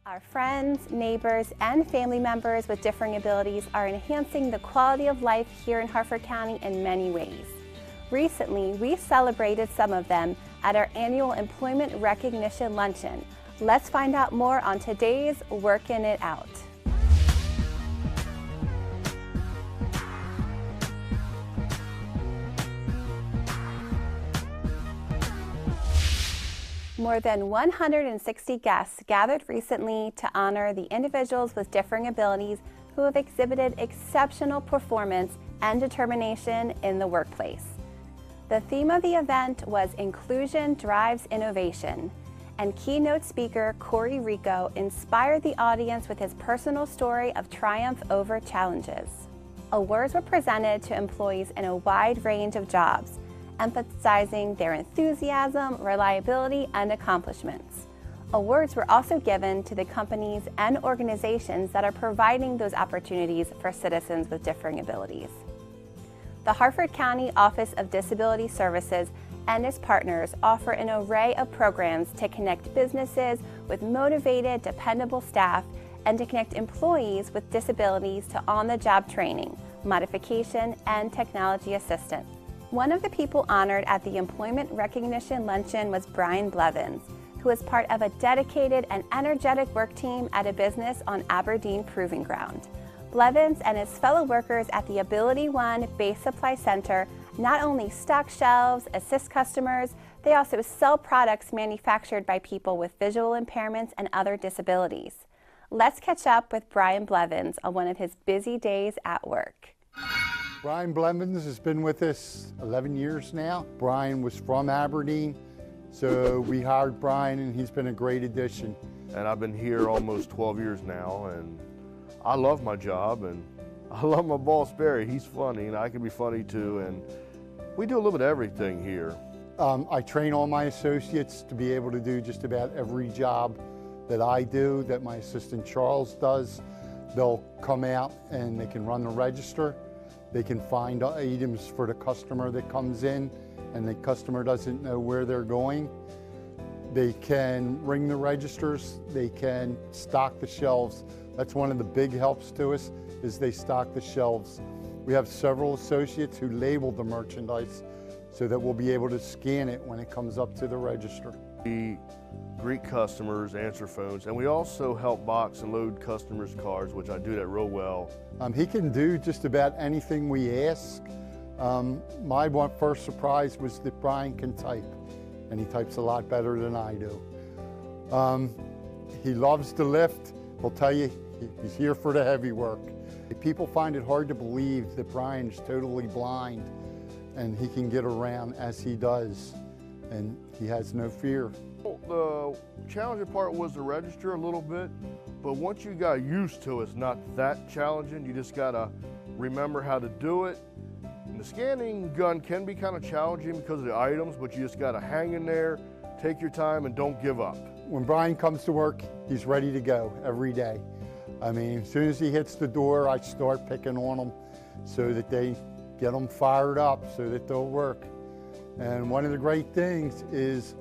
Our friends, neighbors, and family members with differing abilities are enhancing the quality of life here in Harford County in many ways. Recently, we celebrated some of them at our annual Employment Recognition Luncheon. Let's find out more on today's Workin' It Out. More than 160 guests gathered recently to honor the individuals with differing abilities who have exhibited exceptional performance and determination in the workplace. The theme of the event was Inclusion Drives Innovation, and keynote speaker Corey Rico inspired the audience with his personal story of triumph over challenges. Awards were presented to employees in a wide range of jobs, emphasizing their enthusiasm, reliability, and accomplishments. Awards were also given to the companies and organizations that are providing those opportunities for citizens with differing abilities. The Harford County Office of Disability Services and its partners offer an array of programs to connect businesses with motivated, dependable staff and to connect employees with disabilities to on-the-job training, modification, and technology assistance. One of the people honored at the Employment Recognition Luncheon was Brian Blevins, who is part of a dedicated and energetic work team at a business on Aberdeen Proving Ground. Blevins and his fellow workers at the abiliTV Base Supply Center not only stock shelves, assist customers, they also sell products manufactured by people with visual impairments and other disabilities. Let's catch up with Brian Blevins on one of his busy days at work. Brian Blevins has been with us 11 years now. Brian was from Aberdeen, so we hired Brian and he's been a great addition. And I've been here almost 12 years now, and I love my job, and I love my boss Barry. He's funny and I can be funny too, and we do a little bit of everything here. I train all my associates to be able to do just about every job that I do, that my assistant Charles does. They'll come out and they can run the register. They can find items for the customer that comes in and the customer doesn't know where they're going. They can ring the registers, they can stock the shelves. That's one of the big helps to us, is they stock the shelves. We have several associates who label the merchandise so that we'll be able to scan it when it comes up to the register. We greet customers, answer phones, and we also help box and load customers' cars, which I do that real well. He can do just about anything we ask. My first surprise was that Brian can type, and he types a lot better than I do. He loves to lift. He'll tell you he's here for the heavy work. People find it hard to believe that Brian's totally blind and he can get around as he does, and he has no fear. The challenging part was the register a little bit, but once you got used to it, it's not that challenging. You just gotta remember how to do it. And the scanning gun can be kind of challenging because of the items, but you just gotta hang in there, take your time, and don't give up. When Brian comes to work, he's ready to go every day. I mean, as soon as he hits the door, I start picking on him so that they get them fired up so that they'll work. And one of the great things is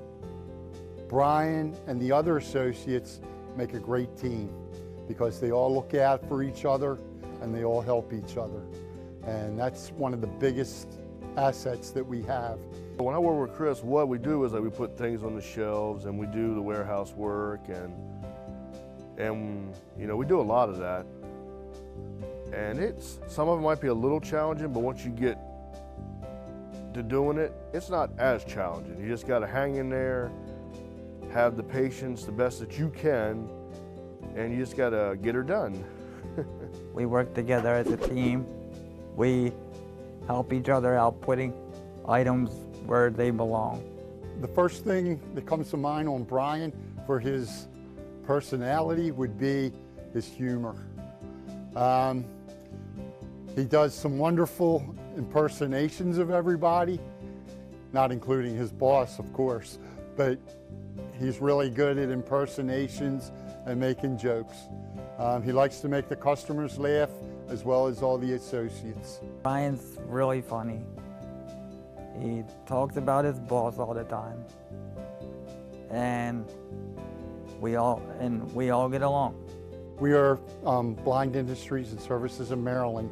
Brian and the other associates make a great team because they all look out for each other and they all help each other. And that's one of the biggest assets that we have. When I work with Chris, what we do is that we put things on the shelves and we do the warehouse work, and you know, we do a lot of that. And some of it might be a little challenging, but once you get to doing it, it's not as challenging. You just gotta hang in there, have the patience the best that you can, and you just gotta get her done. We work together as a team. We help each other out putting items where they belong. The first thing that comes to mind on Brian for his personality would be his humor. He does some wonderful impersonations of everybody, not including his boss, of course, but he's really good at impersonations and making jokes. He likes to make the customers laugh as well as all the associates. Brian's really funny. He talks about his boss all the time. And We all get along. We are Blind Industries and Services of Maryland,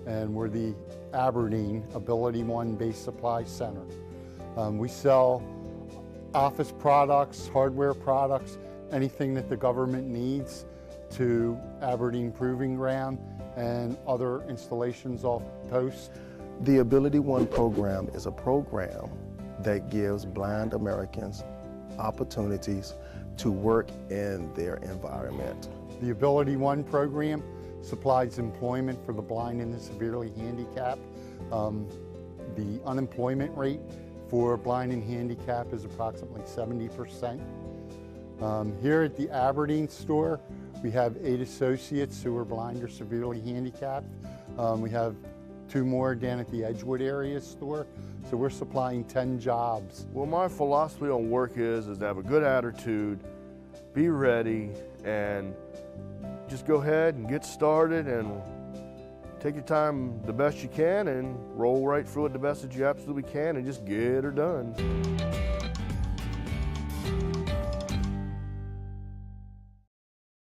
and we're the Aberdeen abiliTV Base Supply Center. We sell office products, hardware products, anything that the government needs to Aberdeen Proving Ground and other installations off post. The abiliTV program is a program that gives blind Americans opportunities to work in their environment. The abiliTV program supplies employment for the blind and the severely handicapped. The unemployment rate for blind and handicapped is approximately 70%. Here at the Aberdeen store, we have 8 associates who are blind or severely handicapped. We have 2 more down at the Edgewood area store, so we're supplying 10 jobs. Well, my philosophy on work is to have a good attitude, be ready, and just go ahead and get started and take your time the best you can and roll right through it the best that you absolutely can and just get her done.